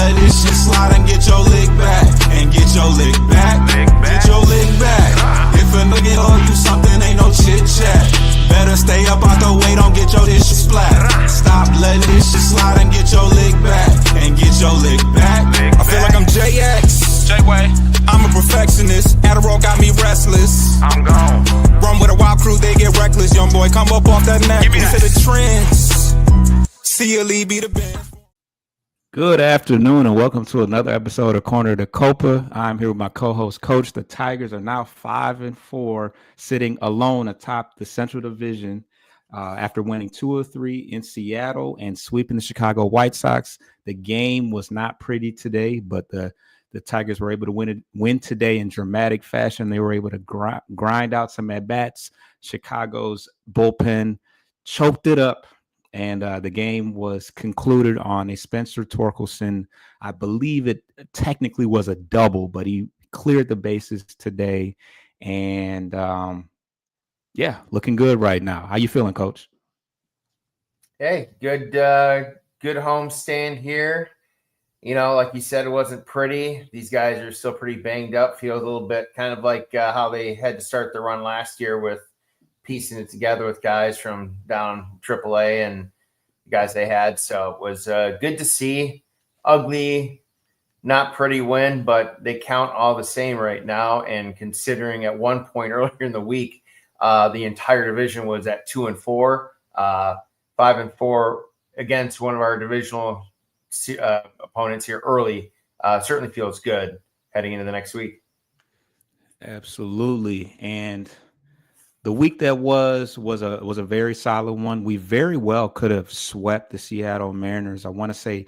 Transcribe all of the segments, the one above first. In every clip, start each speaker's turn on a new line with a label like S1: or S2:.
S1: let this shit slide and get your lick back. And get your lick back. Get your lick back. If a nigga owe you something, ain't no chit chat. Better stay up out the way, don't get your shit splat. Stop letting this shit slide and get your lick back. And get your lick back. I feel like I'm JX.
S2: J-Way.
S1: I'm a perfectionist. Adderall got me restless.
S2: I'm gone.
S1: Run with a wild crew, they get reckless. Young boy, come up off that neck.
S2: Give me
S1: Into
S2: that.
S1: the trends. See a lead, be the band.
S3: Good afternoon and welcome to another episode of Corner to Copa. I'm here with my co-host, Coach. The Tigers are now 5-4, sitting alone atop the Central Division after winning 2 of 3 in Seattle and sweeping the Chicago White Sox. The game was not pretty today, but the Tigers were able to win today in dramatic fashion. They were able to grind out some at-bats. Chicago's bullpen choked it up. And the game was concluded on a Spencer Torkelson. I believe it technically was a double, but he cleared the bases today. And, looking good right now. How you feeling, Coach?
S4: Hey, good homestand here. You know, like you said, it wasn't pretty. These guys are still pretty banged up. Feels a little bit kind of like how they had to start the run last year with piecing it together with guys from down AAA and guys they had. So it was good to see. Ugly, not pretty win, but they count all the same right now. And considering at one point earlier in the week, the entire division was at 2-4, 5-4 against one of our divisional opponents here early. Certainly feels good heading into the next week.
S3: Absolutely. And the week that was a very solid one. We very well could have swept the Seattle Mariners. I want to say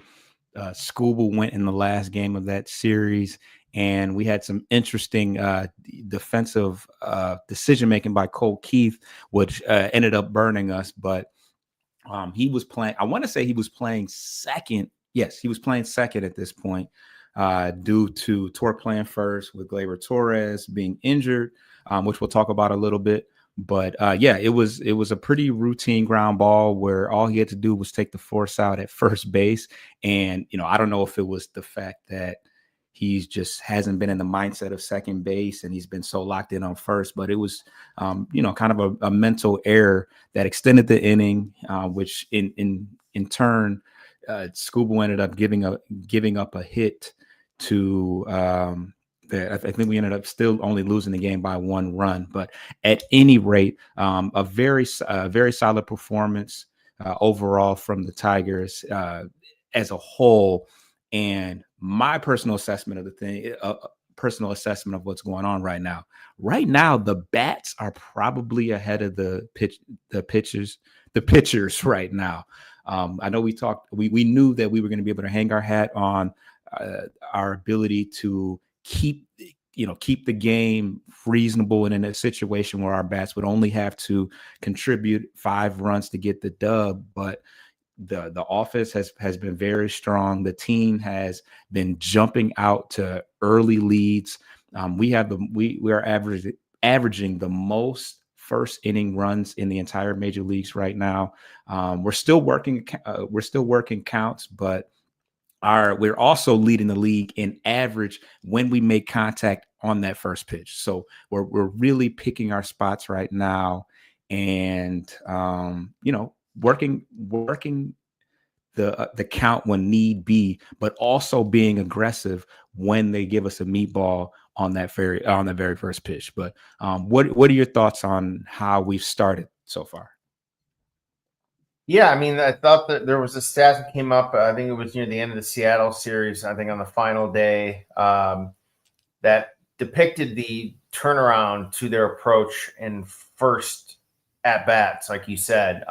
S3: Skubal went in the last game of that series, and we had some interesting defensive decision-making by Cole Keith, which ended up burning us. But he was playing – I want to say he was playing second. Yes, he was playing second at this point due to Torque playing first with Gleyber Torres being injured, which we'll talk about a little bit. But it was a pretty routine ground ball where all he had to do was take the force out at first base. And, I don't know if it was the fact that he's just hasn't been in the mindset of second base and he's been so locked in on first, but it was, kind of a mental error that extended the inning, which in turn, Skubal ended up giving up a hit to I think we ended up still only losing the game by 1 run, but at any rate, a very solid performance overall from the Tigers as a whole. And my personal assessment of the thing, personal assessment of what's going on right now. Right now, the bats are probably ahead of the pitchers right now. I know we knew that we were going to be able to hang our hat on our ability to keep the game reasonable and in a situation where our bats would only have to contribute 5 runs to get the dub. But the offense has been very strong. The team has been jumping out to early leads. We are averaging the most first inning runs in the entire major leagues right now. We're still working counts, but we're also leading the league in average when we make contact on that first pitch. So we're really picking our spots right now, and working the count when need be, but also being aggressive when they give us a meatball on that very first pitch. But what are your thoughts on how we've started so far?
S4: Yeah, I mean, I thought that there was a stat that came up. I think it was near the end of the Seattle series, I think on the final day, that depicted the turnaround to their approach in first at-bats, like you said.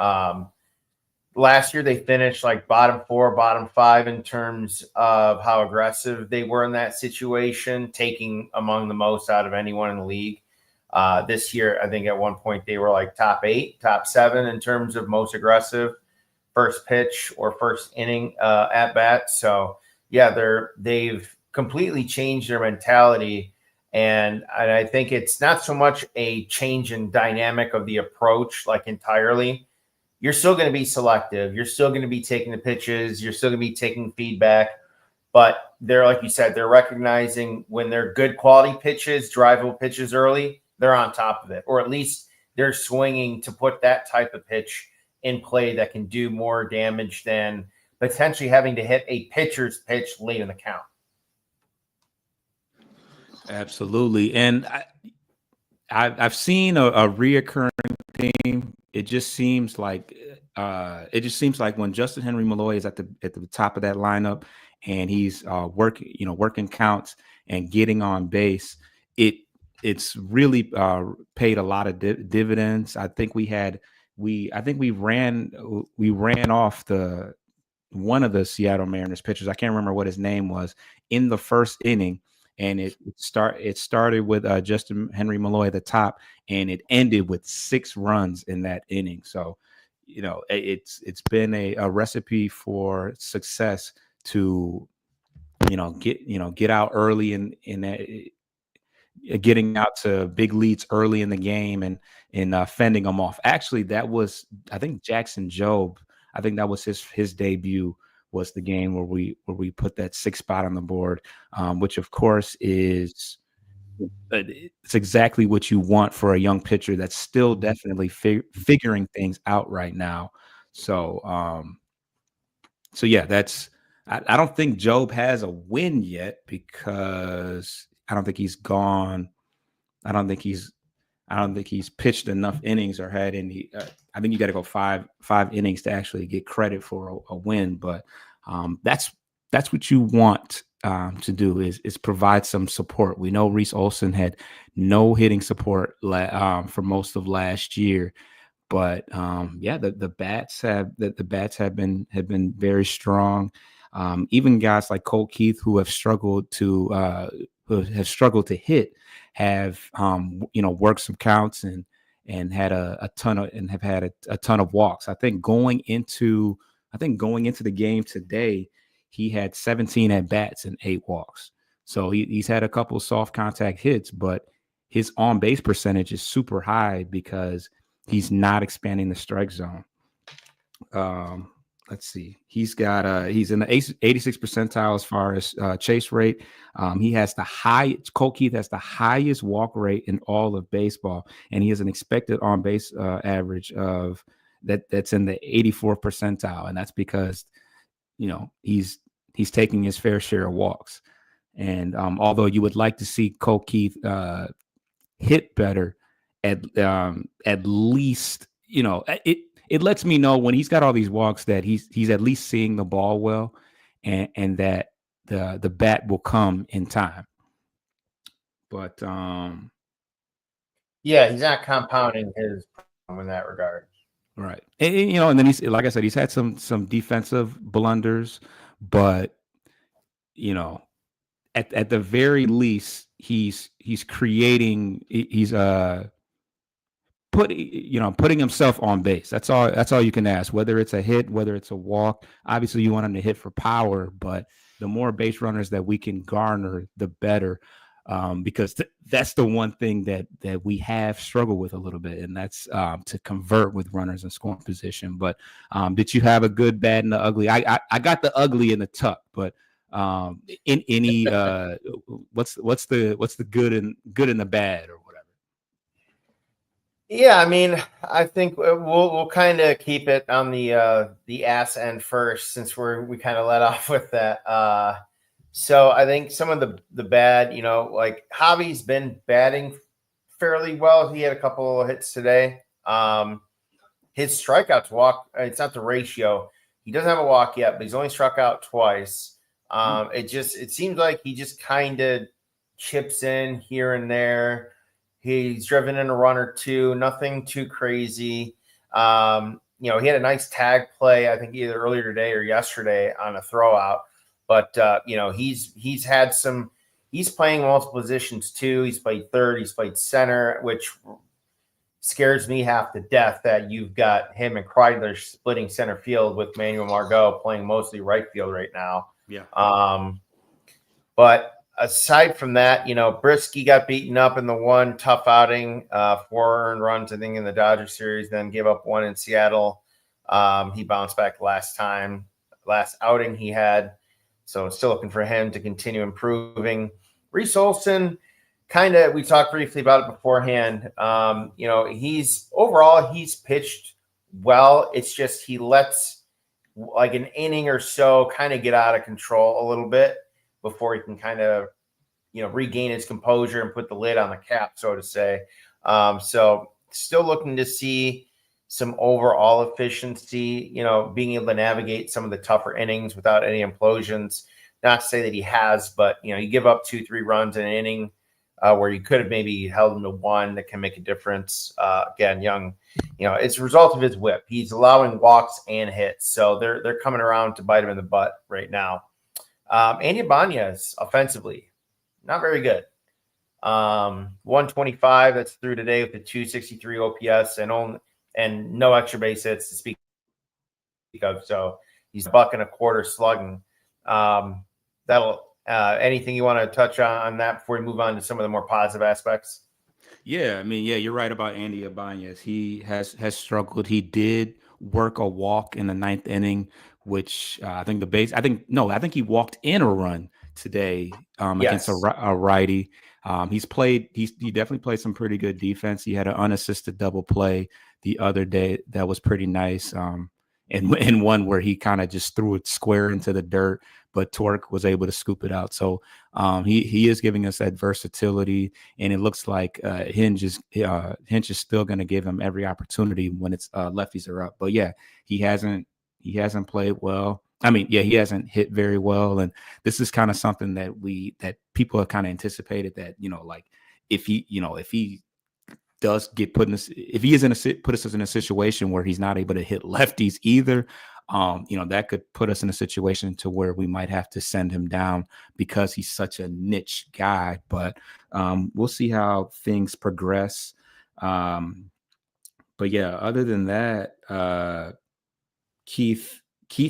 S4: Last year, they finished like bottom 4, bottom 5 in terms of how aggressive they were in that situation, taking among the most out of anyone in the league. This year, I think at one point they were like top 8, top 7 in terms of most aggressive first pitch or first inning at bat. So yeah, they've completely changed their mentality. And I think it's not so much a change in dynamic of the approach, like entirely. You're still going to be selective. You're still going to be taking the pitches. You're still going to be taking feedback. but they're, like you said, they're recognizing when they're good quality pitches, drivable pitches early, they're on top of it, or at least they're swinging to put that type of pitch in play that can do more damage than potentially having to hit a pitcher's pitch late in the count.
S3: Absolutely. And I've seen a reoccurring theme. It just seems like when Justin Henry Malloy is at the top of that lineup and he's working counts and getting on base, it's really paid a lot of dividends. I think we ran off one of the Seattle Mariners pitchers. I can't remember what his name was in the first inning. And it started with Justin Henry Malloy at the top, and it ended with 6 runs in that inning. So, it's been a recipe for success to, get out early in getting out to big leads early in the game and fending them off. Actually, that was, I think, Jackson Jobe. I think that was his debut. Was the game where we put that 6th spot on the board, which of course it's exactly what you want for a young pitcher that's still definitely figuring things out right now. So yeah, I don't think Jobe has a win yet because I don't think he's gone. I don't think he's pitched enough innings or had any. I think you got to go five innings to actually get credit for a win. But that's what you want to do is provide some support. We know Reese Olson had no hitting support for most of last year, but the bats have been very strong. Even guys like Cole Keith who have struggled to hit have worked some counts and had a ton of walks. I think going into the game today, he had 17 at bats and 8 walks. So he's had a couple of soft contact hits, but his on base percentage is super high because he's not expanding the strike zone. Let's see. He's in the 86th percentile as far as chase rate. Cole Keith has the highest walk rate in all of baseball, and he has an expected on base average of that's in the 84th percentile, and that's because he's taking his fair share of walks. And although you would like to see Cole Keith hit better, at least it lets me know when he's got all these walks that he's at least seeing the ball well, and that the bat will come in time. But
S4: he's not compounding his problem in that regard.
S3: Right. And then he's, like I said, he's had some defensive blunders, but at the very least he's creating, he's putting himself on base. That's all you can ask, whether it's a hit, whether it's a walk. Obviously you want him to hit for power, but the more base runners that we can garner, the better. Because that's the one thing that we have struggled with a little bit, and that's to convert with runners in scoring position. But did you have a good, bad, and the ugly? I got the ugly and the tuck, but in any what's the good and the bad or whatever?
S4: Yeah, I mean, I think we'll kind of keep it on the ass end first, since we kind of let off with that. So I think some of the bad, like Javi's been batting fairly well. He had a couple of hits today. His strikeouts walk, it's not the ratio. He doesn't have a walk yet, but he's only struck out twice. It seems like he just kind of chips in here and there. He's driven in a run or two, nothing too crazy. He had a nice tag play, I think either earlier today or yesterday on a throwout. But, he's had he's playing multiple positions too. He's played third, he's played center, which scares me half to death that you've got him and Kreidler splitting center field with Manuel Margot playing mostly right field right now.
S3: Yeah.
S4: But aside from that, Brisky got beaten up in the one tough outing, 4 earned runs, I think, in the Dodger series, then gave up 1 in Seattle. He bounced back last outing he had. So still looking for him to continue improving. Reese Olson, we talked briefly about it beforehand. He's pitched well. It's just he lets like an inning or so kind of get out of control a little bit before he can kind of, regain his composure and put the lid on the cap, so to say. So still looking to see some overall efficiency, being able to navigate some of the tougher innings without any implosions. Not to say that he has, but, you give up 2-3 runs in an inning where you could have maybe held him to one that can make a difference. Again, Young, it's a result of his whip. He's allowing walks and hits. So they're coming around to bite him in the butt right now. Andy Ibanez, offensively, not very good. 125, that's through today with the 263 OPS and no extra base hits to speak of. So he's $1.25 slugging. Anything you want to touch on that before we move on to some of the more positive aspects?
S3: Yeah, you're right about Andy Ibanez. He has struggled. He did work a walk in the 9th inning, which I think he walked in a run today against a righty. He definitely played some pretty good defense. He had an unassisted double play the other day that was pretty nice. And one where he kind of just threw it square into the dirt, but Torque was able to scoop it out. So he is giving us that versatility, and it looks like Hinch is still going to give him every opportunity when it's lefties are up. But yeah, he hasn't played well. He hasn't hit very well, and this is kind of something that people have kind of anticipated that if he does get put in this, if he is put us in a situation where he's not able to hit lefties either, that could put us in a situation to where we might have to send him down because he's such a niche guy. But we'll see how things progress. But yeah, other than that, Keith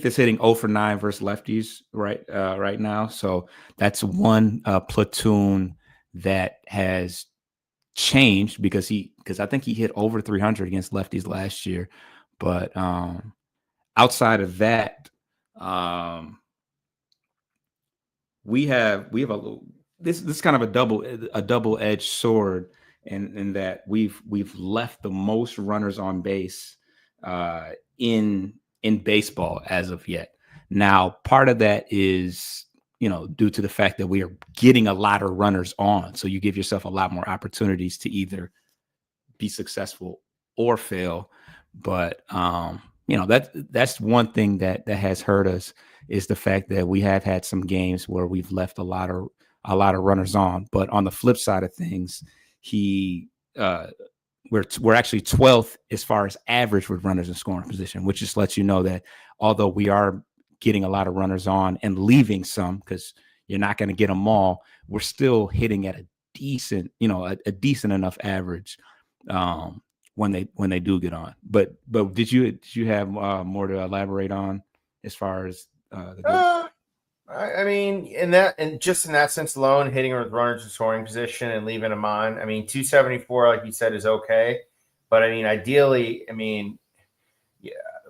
S3: is hitting 0 for 9 versus lefties right now. So that's one platoon that has changed because I think he hit over 300 against lefties last year. But outside of that, we have this is kind of a double-edged sword in that we've left the most runners on base in baseball as of yet. Now, part of that is, due to the fact that we are getting a lot of runners on. So you give yourself a lot more opportunities to either be successful or fail. But, that's one thing that has hurt us is the fact that we have had some games where we've left a lot of runners on. But on the flip side of things, we're actually 12th as far as average with runners in scoring position, which just lets you know that although we are getting a lot of runners on and leaving some, because you're not going to get them all, we're still hitting at a decent enough average when they do get on. But did you have more to elaborate on as far as
S4: in that sense alone, hitting with runners in scoring position and leaving them on, 274, like you said, is okay. But ideally,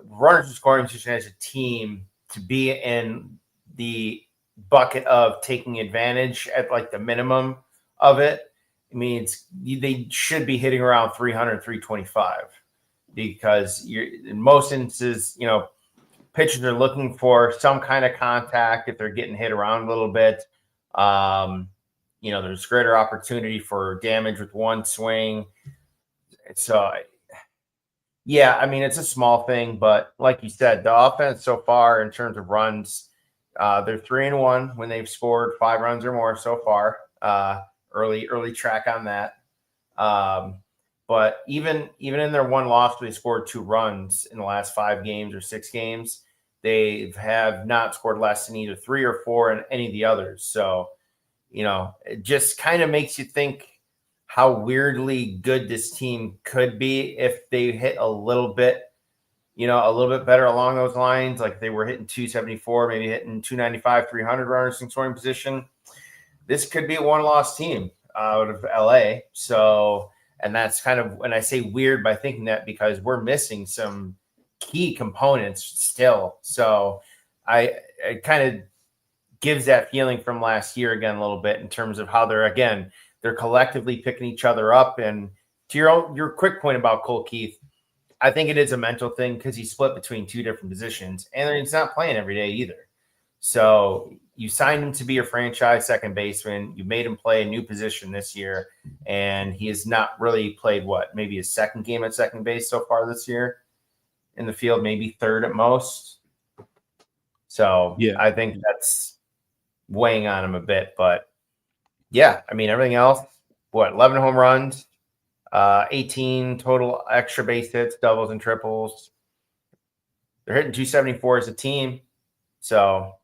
S4: runners in scoring position as a team to be in the bucket of taking advantage at like the minimum of it, they should be hitting around 300, 325 because in most instances, pitchers are looking for some kind of contact if they're getting hit around a little bit. There's greater opportunity for damage with one swing. So, yeah, it's a small thing, but like you said, the offense so far in terms of runs, they're 3-1 when they've scored 5 runs or more so far. Early track on that. But even in their one loss, they scored 2 runs in the last 5 games or 6 games. They have not scored less than either 3 or 4 in any of the others. So, it just kind of makes you think how weirdly good this team could be if they hit a little bit better along those lines. Like they were hitting 274, maybe hitting 295, 300 runners in scoring position. This could be a one-loss team out of LA. So, and that's kind of when I say weird by thinking that because we're missing some key components still. So I kind of gives that feeling from last year again a little bit in terms of how they're collectively picking each other up. And to your quick point about Cole Keith, I think it is a mental thing because he's split between two different positions, and he's not playing every day either. So you signed him to be your franchise second baseman. You made him play a new position this year, and he has not really played maybe his second game at second base so far this year in the field, maybe third at most. So yeah, I think that's weighing on him a bit. But yeah, I mean, everything else, 11 home runs, 18 total extra base hits, doubles and triples. They're hitting 274 as a team. So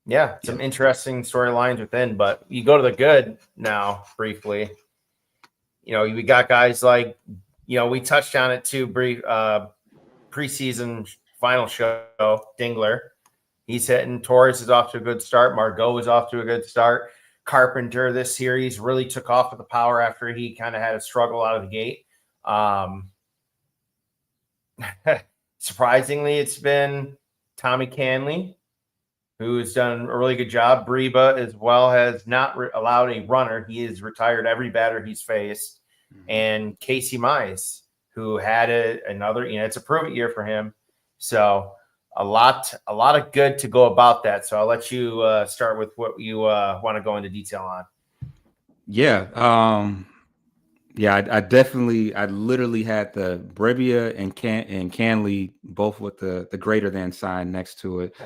S4: yeah, some interesting storylines within, but you go to the good now briefly. We got guys like, we touched on it too, preseason final show, Dingler. He's hitting. Torres is off to a good start. Margot is off to a good start. Carpenter this series really took off with the power after he kind of had a struggle out of the gate. Surprisingly, it's been Tommy Canley, who has done a really good job. Briba as well has not allowed a runner. He has retired every batter he's faced. Mm-hmm. And Casey Mize, who had another, it's a prove-it year for him. So a lot of good to go about that. So I'll let you start with what you want to go into detail on.
S3: Yeah. I literally had the Brevia and Canley both with the greater than sign next to it.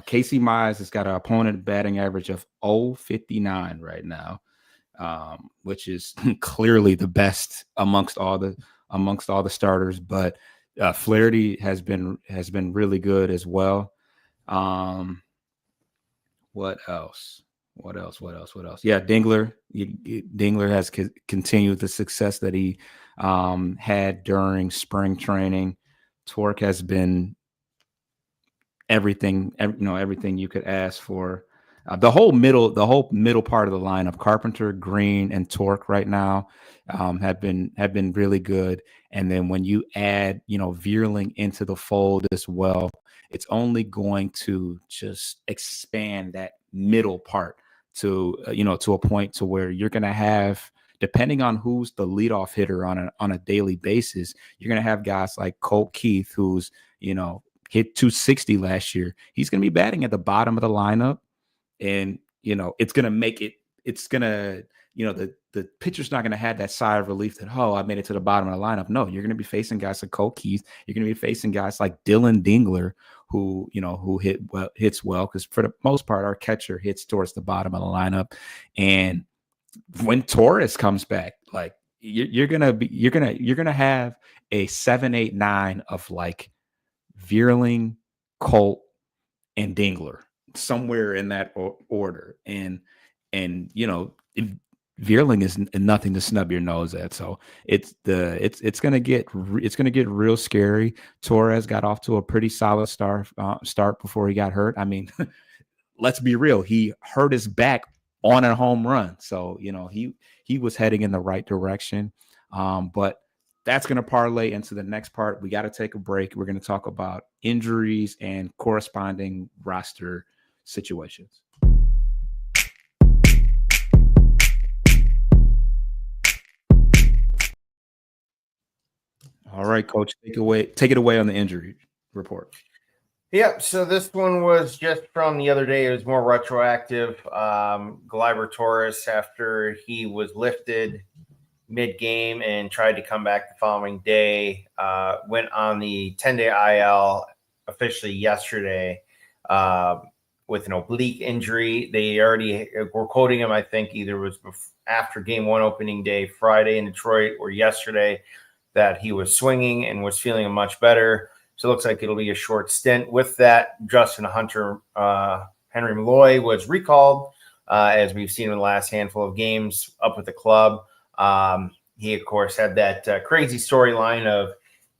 S3: Casey Mize has got an opponent batting average of 0.59 right now, which is clearly the best amongst all the starters. But Flaherty has been really good as well. What else? Yeah, Dingler. Dingler has continued the success that he had during spring training. Torque has been everything you could ask for. The whole middle part of the lineup, Carpenter, Green, and Torque right now have been really good. And then when you add Vierling into the fold as well, it's only going to just expand that middle part to a point to where you're going to have, depending on who's the leadoff hitter on a daily basis, you're going to have guys like Colt Keith, who's hit 260 last year. He's going to be batting at the bottom of the lineup, and it's going to make it. It's going to the pitcher's not going to have that sigh of relief that, oh, I made it to the bottom of the lineup. No, you're going to be facing guys like Colt Keith. You're going to be facing guys like Dylan Dingler, who hits well, because for the most part, our catcher hits towards the bottom of the lineup. And when Torres comes back, like you're gonna have a 7, 8, 9 of like Vierling, Colt, and Dingler somewhere in that order. And Vierling is nothing to snub your nose at. So it's gonna get real scary. Torres got off to a pretty solid start before he got hurt. I mean, let's be real. He hurt his back on a home run, so he was heading in the right direction. But that's gonna parlay into the next part. We got to take a break. We're gonna talk about injuries and corresponding roster situations. All right, Coach, take it away on the injury report.
S4: Yeah, so this one was just from the other day. It was more retroactive. Gleyber Torres, after he was lifted mid-game and tried to come back the following day, went on the 10-day IL officially yesterday with an oblique injury. They already were quoting him, I think, either was after Game 1 opening day Friday in Detroit or yesterday, that he was swinging and was feeling much better. So it looks like it'll be a short stint. With that, Justin Hunter, Henry Malloy was recalled, as we've seen in the last handful of games up with the club. He, of course, had that crazy storyline of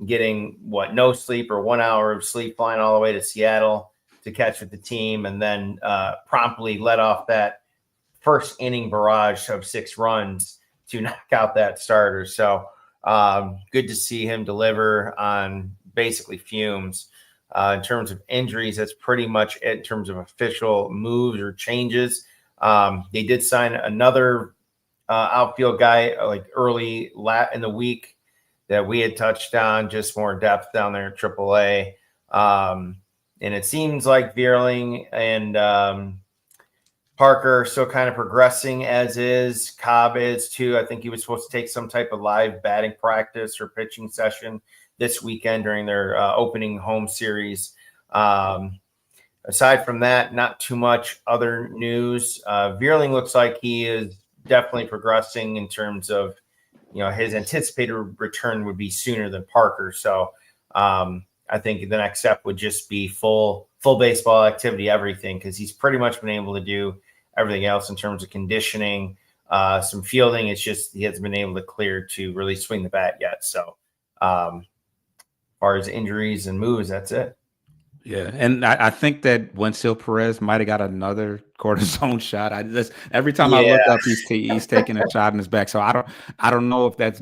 S4: getting, no sleep or 1 hour of sleep, flying all the way to Seattle to catch with the team, and then promptly let off that first inning barrage of 6 runs to knock out that starter. So good to see him deliver on basically fumes. In terms of injuries, that's pretty much it in terms of official moves or changes. They did sign another outfield guy like early in the week that we had touched on, just more depth down there at AAA. And it seems like Vierling and Parker still kind of progressing as is. Cobb is too. I think he was supposed to take some type of live batting practice or pitching session this weekend during their opening home series. Aside from that, not too much other news. Vierling looks like he is definitely progressing in terms of, his anticipated return would be sooner than Parker. So I think the next step would just be full baseball activity, everything, because he's pretty much been able to do everything else in terms of conditioning, some fielding. It's just he hasn't been able to clear to really swing the bat yet. So as far as injuries and moves, that's it.
S3: Yeah, and I think that Wenceel Perez might have got another cortisone shot. Every time I look up, he's taking a shot in his back. So I don't know if that's.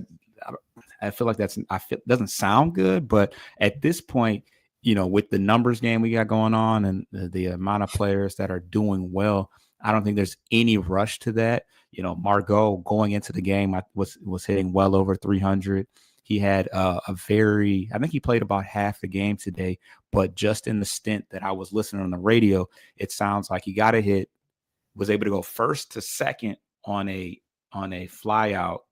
S3: I feel like doesn't sound good, but at this point, with the numbers game we got going on and the amount of players that are doing well, I don't think there's any rush to that. Margot going into the game was hitting well over 300. He had I think he played about half the game today, but just in the stint that I was listening on the radio, it sounds like he got a hit, was able to go first to second on a fly out.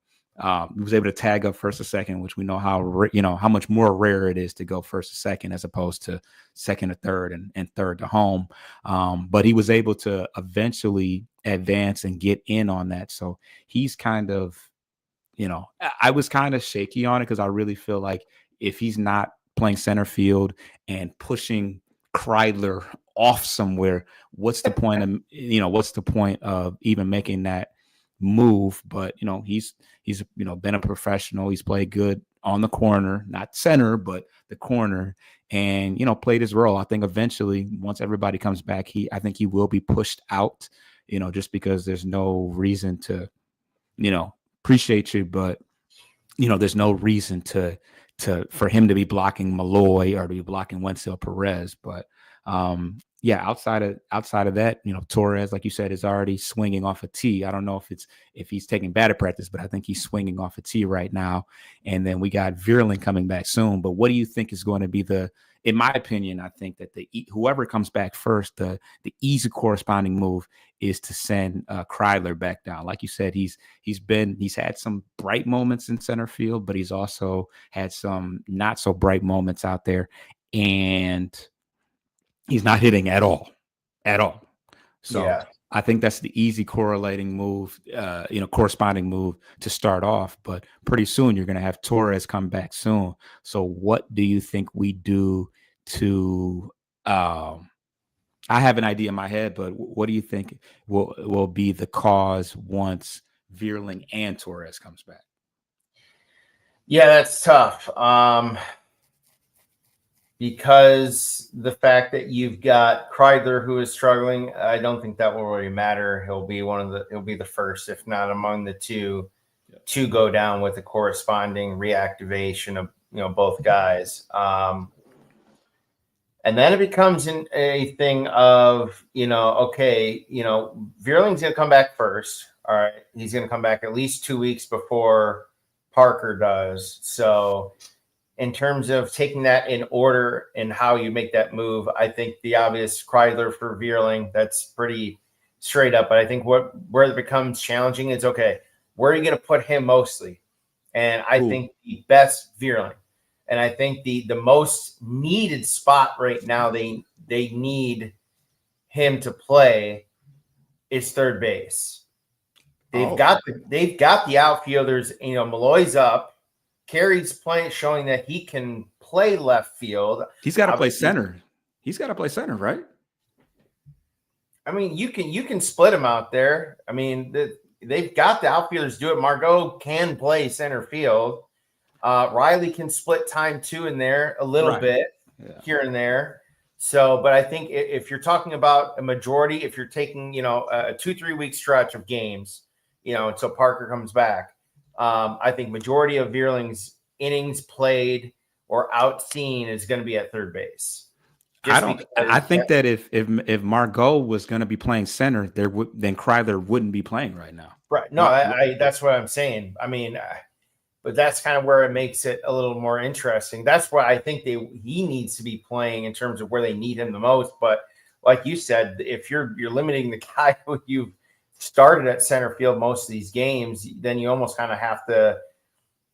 S3: He was able to tag up first to second, which we know how much more rare it is to go first to second as opposed to second to third and third to home. But he was able to eventually advance and get in on that. So he's kind of, I was kind of shaky on it because I really feel like if he's not playing center field and pushing Kreidler off somewhere, what's the point of even making that move? But he's been a professional. He's played good on the corner, not center, but the corner, and played his role. I think eventually, once everybody comes back, I think he will be pushed out. Just because there's no reason to, appreciate you, but there's no reason for him to be blocking Malloy or to be blocking Wenceel Perez. But outside of that, Torres, like you said, is already swinging off a tee. I don't know if he's taking batting practice, but I think he's swinging off a tee right now. And then we got Vierling coming back soon. But what do you think is going to be in my opinion, I think that whoever comes back first, the easy corresponding move is to send Kreidler back down. Like you said, he's had some bright moments in center field, but he's also had some not so bright moments out there, and he's not hitting at all. So yeah. I think that's the easy corresponding move to start off. But pretty soon you're going to have Torres come back soon. So what do you think we do to? I have an idea in my head, but what do you think will be the cause once Vierling and Torres comes back?
S4: Yeah, that's tough. Because the fact that you've got Kreidler who is struggling, I don't think that will really matter. He'll be the first, if not among the two, to go down with a corresponding reactivation of both guys. And then it becomes a thing of, Vierling's going to come back first. All right. He's going to come back at least 2 weeks before Parker does. So in terms of taking that in order and how you make that move, I think the obvious Kreidler for Vierling, that's pretty straight up. But I think where it becomes challenging is, okay, where are you going to put him mostly? And I think the best Vierling. And I think the most needed spot right now they need him to play is third base. They've got the outfielders. Malloy's up. Carey's playing, showing that he can play left field.
S3: He's got to play center. He's got to play center, right?
S4: I mean, you can split him out there. I mean, they've got the outfielders do it. Margot can play center field. Riley can split time too in there a little bit here and there. So, but I think if you're talking about a majority, if you're taking, a 2-3 week stretch of games, until Parker comes back, I think majority of Vierling's innings played or outseen is going to be at third base.
S3: I think that if Margot was going to be playing center, then Kreidler wouldn't be playing right now.
S4: Right. No, that's what I'm saying. I mean, but that's kind of where it makes it a little more interesting. That's why I think he needs to be playing in terms of where they need him the most. But like you said, if you're limiting the guy who you've started at center field most of these games, then you almost kind of have to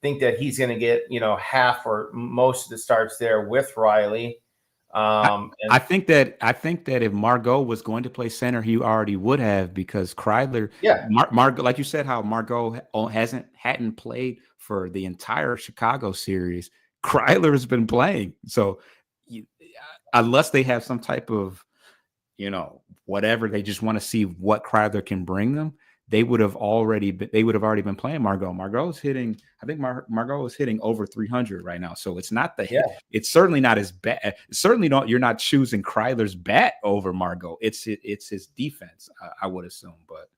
S4: think that he's going to get, half or most of the starts there with Riley.
S3: I think that if Margot was going to play center, he already would have, because Kreidler, Margot, like you said, how Margot hadn't played for the entire Chicago series. Kreidler has been playing, so unless they have some type of, whatever, they just want to see what Kreidler can bring them, they would have already been playing Margot. Margot's hitting, I think Margot is hitting over 300 right now. So it's not it's certainly not as bad. Certainly you're not choosing Kreidler's bat over Margot. It's his defense, I would assume. But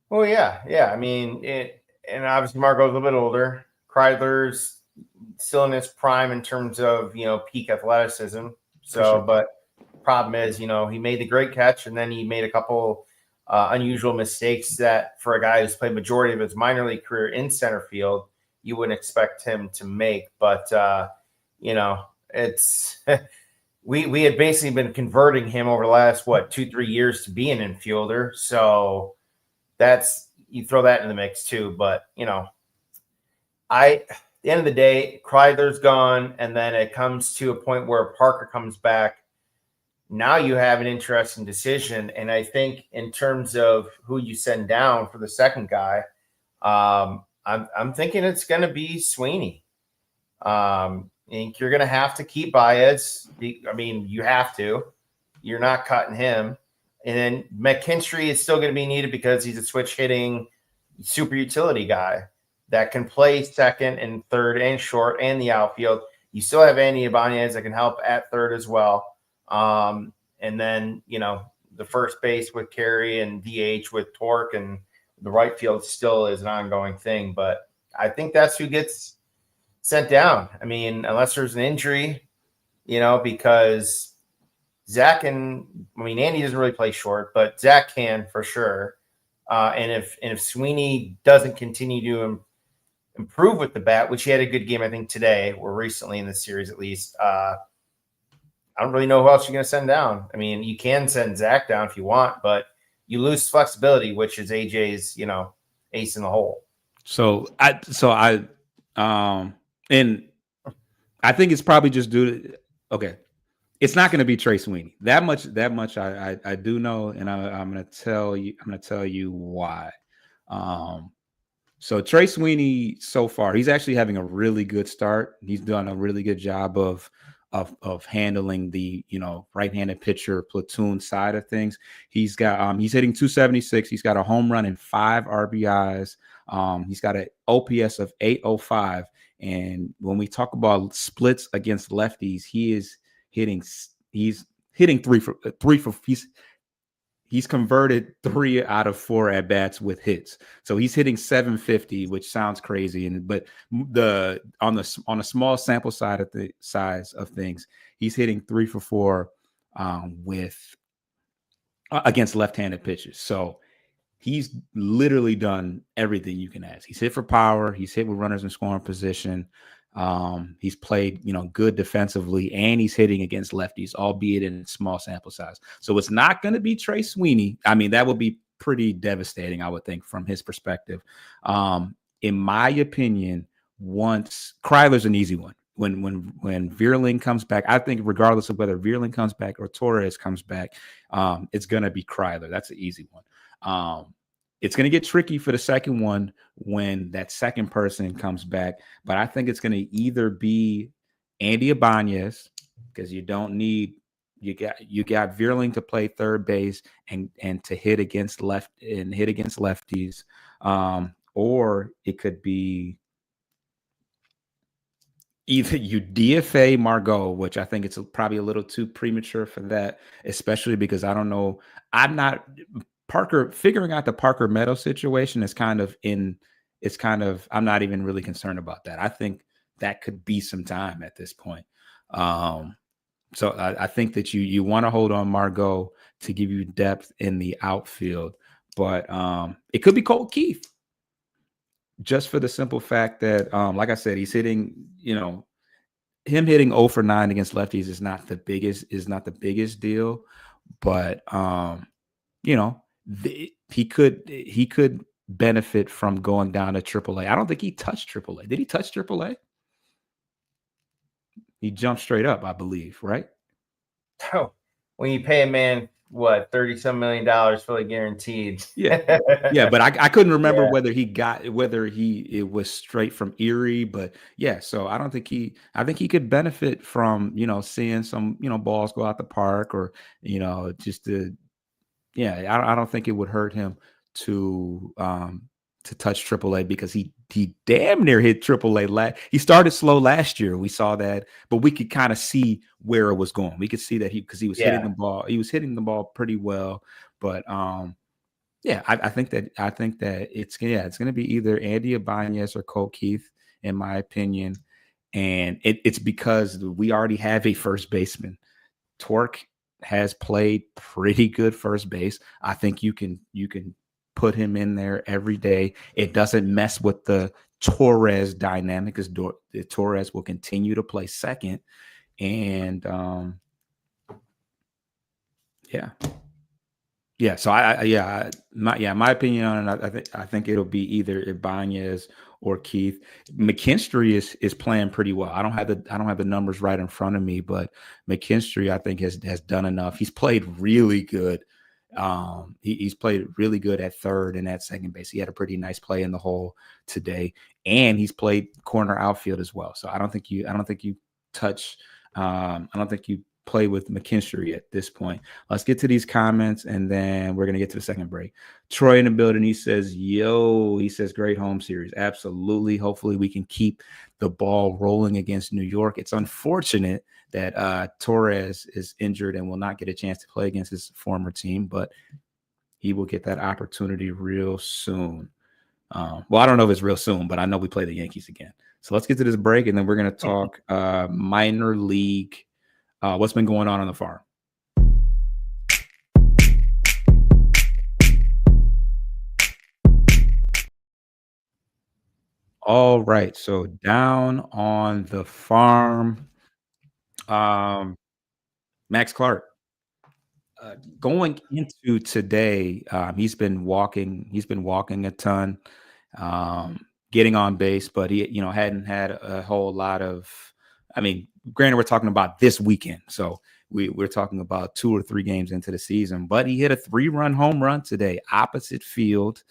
S4: well, yeah. I mean, and obviously Margot's a little bit older. Kreidler's still in his prime in terms of, peak athleticism. So, sure. But problem is, he made the great catch, and then he made a couple unusual mistakes that, for a guy who's played majority of his minor league career in center field, you wouldn't expect him to make. But it's we had basically been converting him over the last 2-3 years to be an infielder. So you throw that in the mix too. But at the end of the day, Kreidler's gone, and then it comes to a point where Parker comes back. Now you have an interesting decision. And I think in terms of who you send down for the second guy, I'm thinking it's going to be Sweeney. I think you're going to have to keep Baez. I mean, you have to. You're not cutting him. And then McKinstry is still going to be needed because he's a switch hitting super utility guy that can play second and third and short and the outfield. You still have Andy Ibanez that can help at third as well. And then, the first base with Carey and DH with Torque, and the right field still is an ongoing thing. But I think that's who gets sent down. I mean, unless there's an injury, because Andy doesn't really play short, but Zach can for sure. And if Sweeney doesn't continue to improve with the bat, which he had a good game, I think today, or recently in the series at least, I don't really know who else you're going to send down. I mean, you can send Zach down if you want, but you lose flexibility, which is AJ's, ace in the hole.
S3: And I think it's probably just due to, okay, it's not going to be Trey Sweeney. That much I do know, and I'm going to tell you why. So Trey Sweeney, so far, he's actually having a really good start. He's done a really good job of handling the right-handed pitcher platoon side of things. He's got he's hitting 276. He's got a home run and 5 RBIs. He's got an OPS of 805. And when we talk about splits against lefties, he's hitting 3 for he's converted 3 out of 4 at bats with hits. So he's hitting 750, which sounds crazy. But on a small sample size of things, he's hitting 3 for 4 against left-handed pitchers. So he's literally done everything you can ask. He's hit for power. He's hit with runners in scoring position. He's played, good defensively, and he's hitting against lefties, albeit in small sample size. So it's not going to be Trey Sweeney. I mean, that would be pretty devastating, I would think, from his perspective. In my opinion, once Kreidler's an easy one. When Vierling comes back, I think regardless of whether Vierling comes back or Torres comes back, it's going to be Kreidler. That's an easy one. It's going to get tricky for the second one when that second person comes back, but I think it's going to either be Andy Ibanez, because you got Vierling to play third base and to hit against lefties, or it could be either you DFA Margot, which I think it's probably a little too premature for that, especially because I don't know. Parker, figuring out the Parker Meadows situation is I'm not even really concerned about that. I think that could be some time at this point. So I think that you want to hold on Margot to give you depth in the outfield, but it could be Colt Keith, just for the simple fact that, like I said, he's hitting, him hitting 0 for 9 against lefties is not the biggest deal, but he could benefit from going down to AAA. I don't think he touched AAA. Did he touch AAA? He jumped straight up, I believe, right?
S4: Oh, when you pay a man what $30-some million fully guaranteed.
S3: Yeah, but I couldn't remember whether it was straight from Erie, but yeah. So I think he could benefit from seeing some balls go out the park, or just I don't think it would hurt him to touch AAA, because he damn near hit AAA. He started slow last year. We saw that, but we could kind of see where it was going. We could see that because he was hitting the ball. He was hitting the ball pretty well. But I think that it's going to be either Andy Ibanez or Colt Keith, in my opinion. And it's because we already have a first baseman. Torque has played pretty good first base. I think you can put him in there every day. It doesn't mess with the Torres dynamic, because Torres will continue to play second. And so my opinion on it, I think it'll be either Ibanez or Keith. McKinstry is playing pretty well. I don't have the numbers right in front of me, but McKinstry, I think, has done enough. He's played really good. He's played really good at third and at second base. He had a pretty nice play in the hole today, and he's played corner outfield as well. So I don't think you play with McKinstry at this point. Let's get to these comments, and then we're going to get to the second break. Troy in the building. He says, great home series. Absolutely. Hopefully we can keep the ball rolling against New York. It's unfortunate that Torres is injured and will not get a chance to play against his former team, but he will get that opportunity real soon. Well, I don't know if it's real soon, but I know we play the Yankees again. So let's get to this break, and then we're going to talk minor league. What's been going on the farm? All right. So down on the farm, Max Clark. Going into today, he's been walking a ton, getting on base, but he hadn't had a whole lot of. I mean, granted, we're talking about this weekend, so we're talking about 2 or 3 games into the season. But he hit a 3-run home run today, opposite field.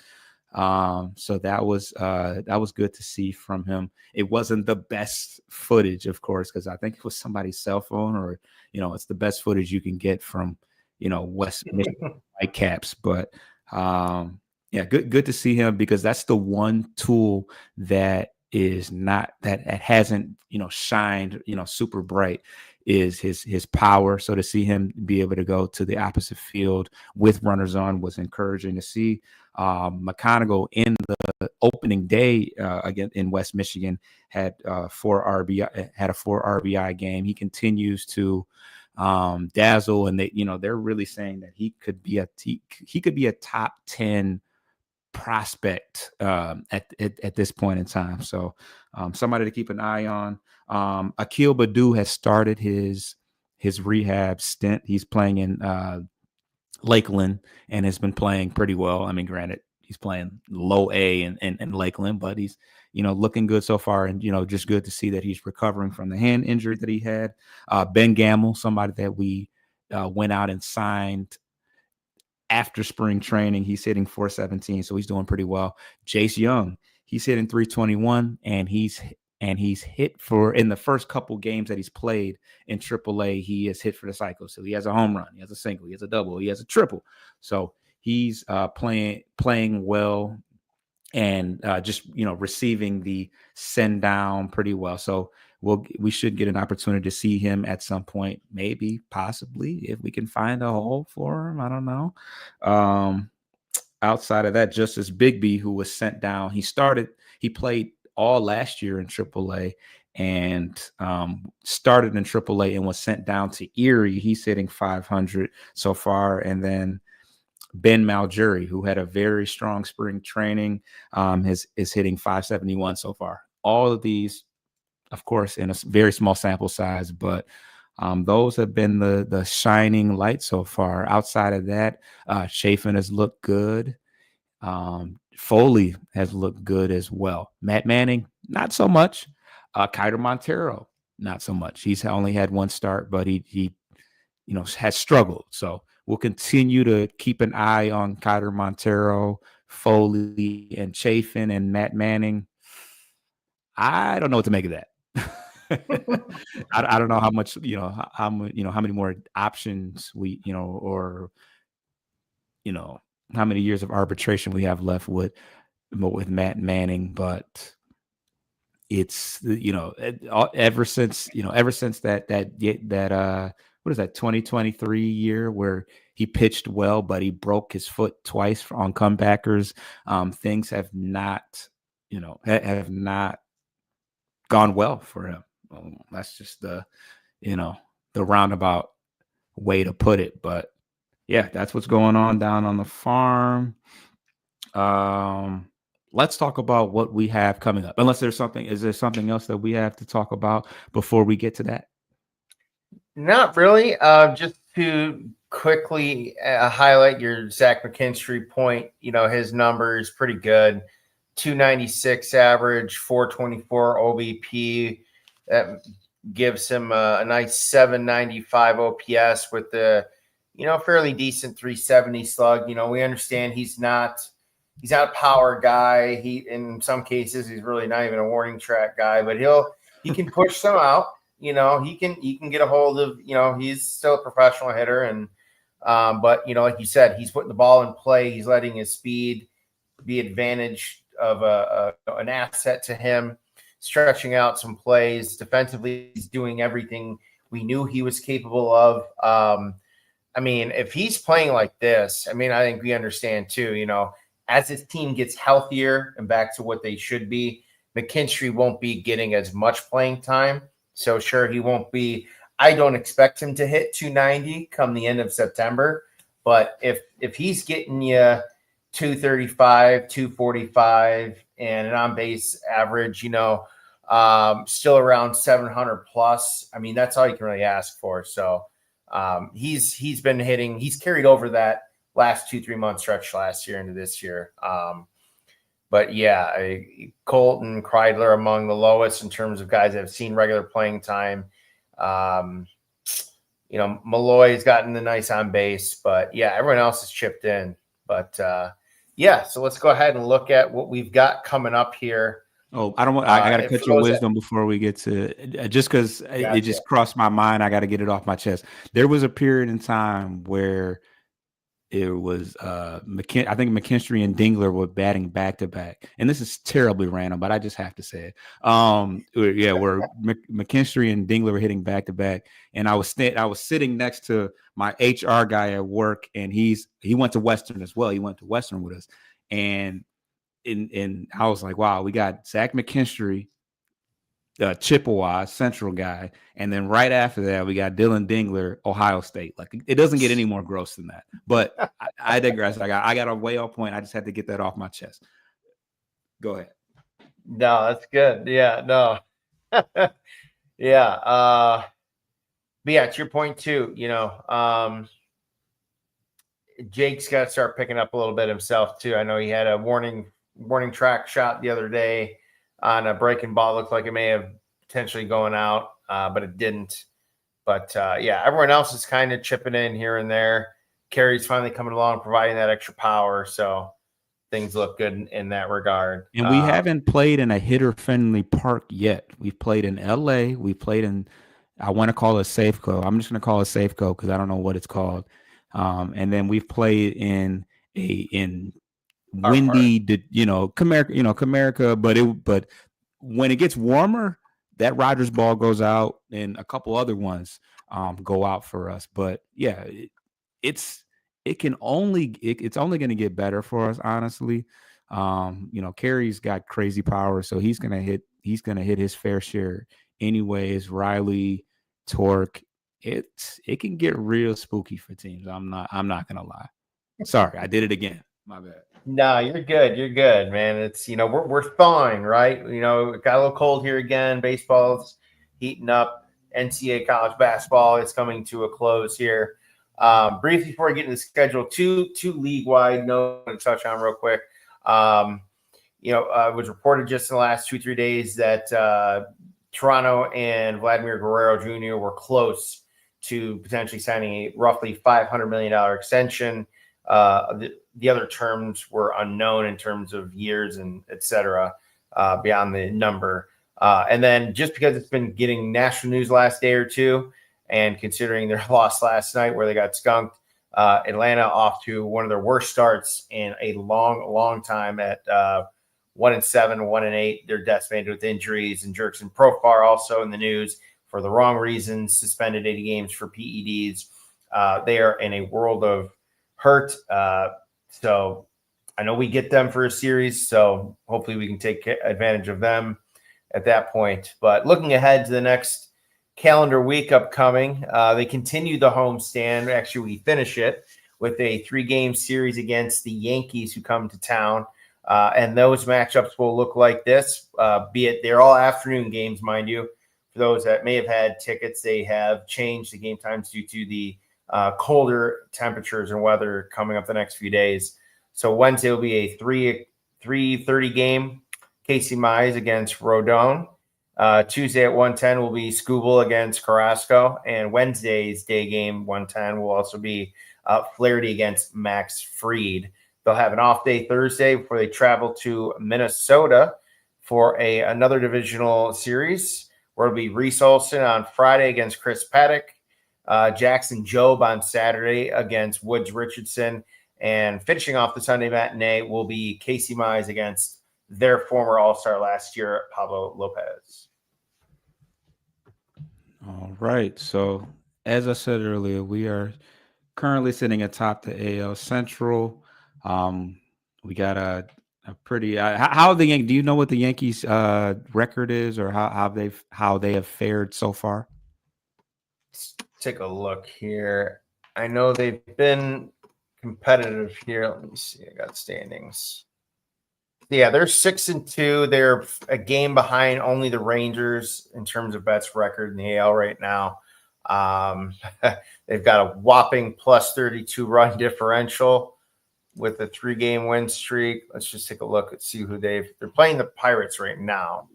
S3: So that was good to see from him. It wasn't the best footage, of course, because I think it was somebody's cell phone, or it's the best footage you can get from West Michigan Whitecaps. But good to see him, because that's the one tool that hasn't shined super bright, is his power. So to see him be able to go to the opposite field with runners on was encouraging to see. McConaughey in the opening day again in West Michigan had a 4 RBI game. He continues to dazzle, and they're really saying that he could be a top 10 prospect at this point in time. So somebody to keep an eye on. Akil Baddoo has started his rehab stint. He's playing in Lakeland and has been playing pretty well. I mean, granted, he's playing low A in Lakeland, but he's looking good so far, and just good to see that he's recovering from the hand injury that he had. Ben Gamble, somebody that we went out and signed after spring training, he's hitting .417, so he's doing pretty well. Jace Young, he's hitting .321, and he's hit for, in the first couple games that he's played in AAA, he has hit for the cycle. So he has a home run, he has a single, he has a double, he has a triple. So he's playing well, and just receiving the send down pretty well. So we should get an opportunity to see him at some point, maybe, possibly, if we can find a hole for him. I don't know. Outside of that, Justice Bigby, who was sent down, he played all last year in AAA, and started in AAA and was sent down to Erie. He's hitting 500 so far. And then Ben Maljury, who had a very strong spring training, is hitting 571 so far. All of these, of course, in a very small sample size, but those have been the shining light so far. Outside of that, Chafin has looked good. Foley has looked good as well. Matt Manning, not so much. Kiter Montero, not so much. He's only had one start, but he has struggled. So we'll continue to keep an eye on Kiter Montero, Foley, and Chafin and Matt Manning. I don't know what to make of that. I don't know how much, how many more options we, or, how many years of arbitration we have left with Matt Manning, but it's, ever since that what is that 2023 year where he pitched well, but he broke his foot twice on comebackers. Things have not gone well for him. That's just the roundabout way to put it. But yeah, that's what's going on down on the farm. Let's talk about what we have coming up. Is there something else that we have to talk about before we get to that?
S4: Not really. Just to quickly highlight your Zach McKinstry point, his number is pretty good. 296 average, 424 OBP. That gives him a nice 795 OPS with the, fairly decent 370 slug. We understand he's not a power guy. He, in some cases, he's really not even a warning track guy, but he can push some out. He can get a hold of, he's still a professional hitter. And, but, like you said, he's putting the ball in play. He's letting his speed be advantage of an asset to him, stretching out some plays. Defensively, he's doing everything we knew he was capable of. If he's playing like this, I think we understand too, as his team gets healthier and back to what they should be, McKinstry won't be getting as much playing time. So sure, he won't be. I don't expect him to hit 290 come the end of September. But if he's getting you 235, 245, and an on-base average, still around 700 plus, that's all you can really ask for. So he's been hitting. He's carried over that last 2-3 month stretch last year into this year. But yeah, Colton, Kreidler among the lowest in terms of guys that have seen regular playing time. Malloy's gotten the nice on base, but yeah, everyone else has chipped in. But so let's go ahead and look at what we've got coming up here.
S3: Oh, I don't want. I got to cut your wisdom before we get to just because it just crossed my mind. I got to get it off my chest. There was a period in time where it was I think McKinstry and Dingler were batting back to back, and this is terribly random, but I just have to say it. Where McKinstry and Dingler were hitting back to back, and I was sitting next to my HR guy at work, and he went to Western as well. He went to Western with us, and I was like, wow, we got Zach McKinstry, Chippewa Central guy, and then right after that we got Dylan Dingler, Ohio State. Like, it doesn't get any more gross than that. But I digress. I got a way off point. I just had to get that off my chest. Go ahead.
S4: No, that's good. Yeah, no. Yeah. But yeah, to your point too, Jake's got to start picking up a little bit himself too. I know he had a warning track shot the other day on a breaking ball. Looked like it may have potentially gone out, but it didn't. But everyone else is kind of chipping in here and there. Carey's finally coming along, providing that extra power. So things look good in that regard.
S3: And we haven't played in a hitter-friendly park yet. We've played in LA. We played in, I want to call it Safeco. I'm just going to call it Safeco because I don't know what it's called. And then we've played in windy, Comerica, but when it gets warmer, that Rogers ball goes out, and a couple other ones go out for us. But yeah, it's only going to get better for us, honestly. Carey's got crazy power, so he's gonna hit his fair share anyways. Riley, Torque, it can get real spooky for teams. I'm not gonna lie. Sorry, I did it again. My bad.
S4: No, you're good. You're good, man. It's we're thawing, right? It got a little cold here again. Baseball's heating up. NCAA college basketball is coming to a close here. Briefly before we get into the schedule, two league wide notes to touch on real quick. It was reported just in the last 2-3 days that Toronto and Vladimir Guerrero Jr. were close to potentially signing a roughly $500 million extension. The other terms were unknown in terms of years and et cetera, beyond the number. And then just because it's been getting national news last day or two, and considering their loss last night where they got skunked, Atlanta off to one of their worst starts in a long time at 1-7, 1-8. They're decimated with injuries, and Jerkson Profar also in the news for the wrong reasons, suspended 80 games for PEDs. They are in a world of hurt. So I know we get them for a series, so hopefully we can take advantage of them at that point. But looking ahead to the next calendar week upcoming, they continue the homestand. Actually, we finish it with a 3-game series against the Yankees who come to town. And those matchups will look like this, be it they're all afternoon games, mind you. For those that may have had tickets, they have changed the game times due to the colder temperatures and weather coming up the next few days. So Wednesday will be a 3:30 game, Casey Mize against Rodon. Tuesday at 1:10 will be Scoobel against Carrasco, and Wednesday's day game 1:10 will also be Flaherty against Max Fried. They'll have an off day Thursday before they travel to Minnesota for another divisional series, where it'll be Reese Olson on Friday against Chris Paddock, Jackson Jobe on Saturday against Woods Richardson, and finishing off the Sunday matinee will be Casey Mize against their former All-Star last year, Pablo Lopez.
S3: All right. So as I said earlier, we are currently sitting atop the AL Central. We got a pretty how the Yankees, do you know what the Yankees record is, or how they have fared so far?
S4: Let's take a look here. I know they've been competitive here. Let me see. I got standings. Yeah, they're 6-2. They're a game behind only the Rangers in terms of best record in the AL right now. They've got a whopping plus 32 run differential with a 3-game win streak. Let's just take a look and see who they're playing the Pirates right now.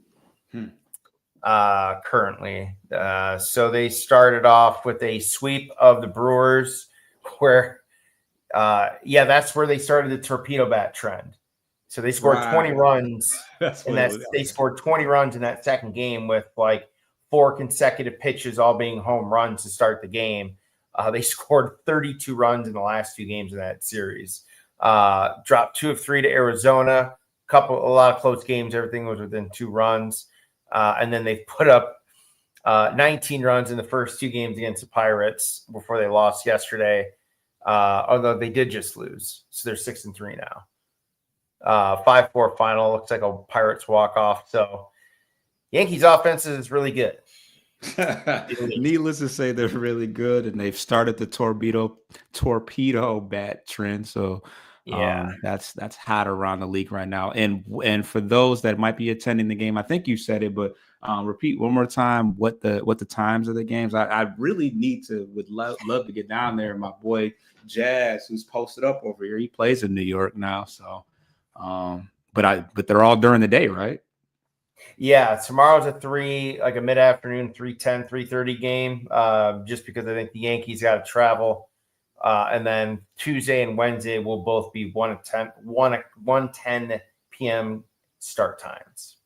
S4: Currently. So they started off with a sweep of the Brewers, where that's where they started the torpedo bat trend. So they scored 20 runs. They scored 20 runs in that second game with like 4 consecutive pitches all being home runs to start the game. They scored 32 runs in the last 2 games of that series. Dropped 2 of 3 to Arizona. A lot of close games. Everything was within 2 runs. And then they put up 19 runs in the first 2 games against the Pirates before they lost yesterday. Although they did just lose. So they're 6-3 now. 5-4 final. Looks like a Pirates walk-off. So Yankees offense is really good.
S3: Needless to say, they're really good, and they've started the torpedo bat trend. So that's hot around the league right now. And for those that might be attending the game, I think you said it, but repeat one more time what the times of the games. I really would love to get down there. My boy Jazz, who's posted up over here, he plays in New York now. So, but they're all during the day, right?
S4: Yeah, tomorrow's a 3, like a mid-afternoon 3:10, 3:30 game. Just because I think the Yankees got to travel. And then Tuesday and Wednesday will both be 1:10 p.m. start times.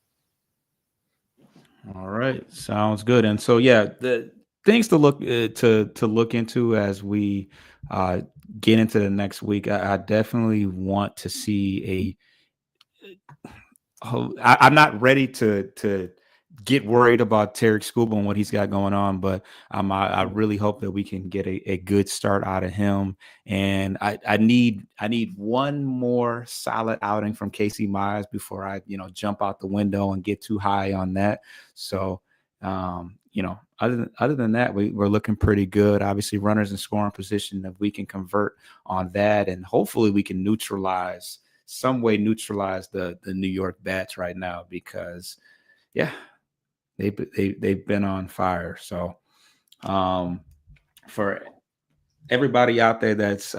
S3: All right, sounds good. And so, the things to look look into as we get into the next week. I definitely want to see I'm not ready to get worried about Tarik Skubal and what he's got going on, but I really hope that we can get a good start out of him. And I need one more solid outing from Casey Mize before I jump out the window and get too high on that. So Other than that, we're looking pretty good. Obviously, runners in scoring position, if we can convert on that, and hopefully we can neutralize the New York Bats right now, because they've been on fire. So for everybody out there that's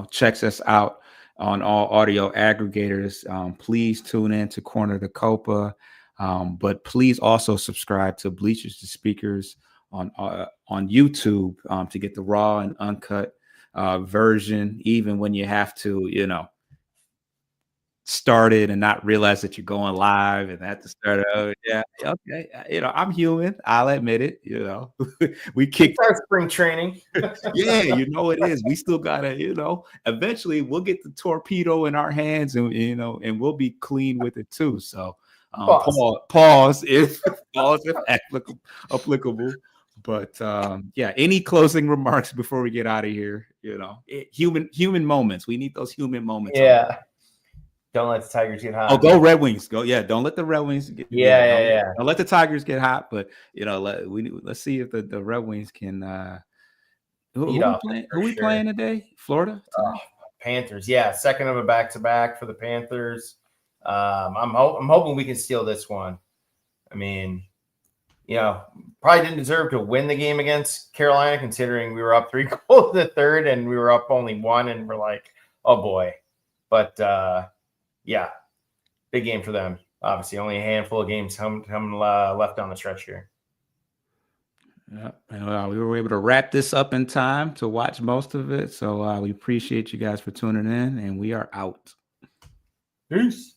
S3: checks us out on all audio aggregators, please tune in to Corner the Copa. But please also subscribe to Bleachers to Speakers on YouTube to get the raw and uncut version, even when you have to, start it and not realize that you're going live and have to start over. Yeah, okay. I'm human. I'll admit it. We kicked
S4: Start spring training.
S3: Yeah, it is. We still gotta, eventually we'll get the torpedo in our hands, and and we'll be clean with it too. So pause if applicable. But any closing remarks before we get out of here? Human moments. We need those human moments.
S4: Yeah. Don't let the Tigers get hot.
S3: Oh, go Red Wings. Go. Yeah. Don't let the Red Wings get
S4: Don't
S3: let the Tigers get hot. But let's see if the Red Wings can who we playing today? Florida?
S4: Panthers. Yeah, second of a back-to-back for the Panthers. I'm hoping we can steal this one. I mean, probably didn't deserve to win the game against Carolina, considering we were up 3 goals in the third and we were up only 1, and we're like, oh boy. But big game for them. Obviously, only a handful of games coming left on the stretch here.
S3: Yeah, and we were able to wrap this up in time to watch most of it. So we appreciate you guys for tuning in, and we are out.
S4: Peace.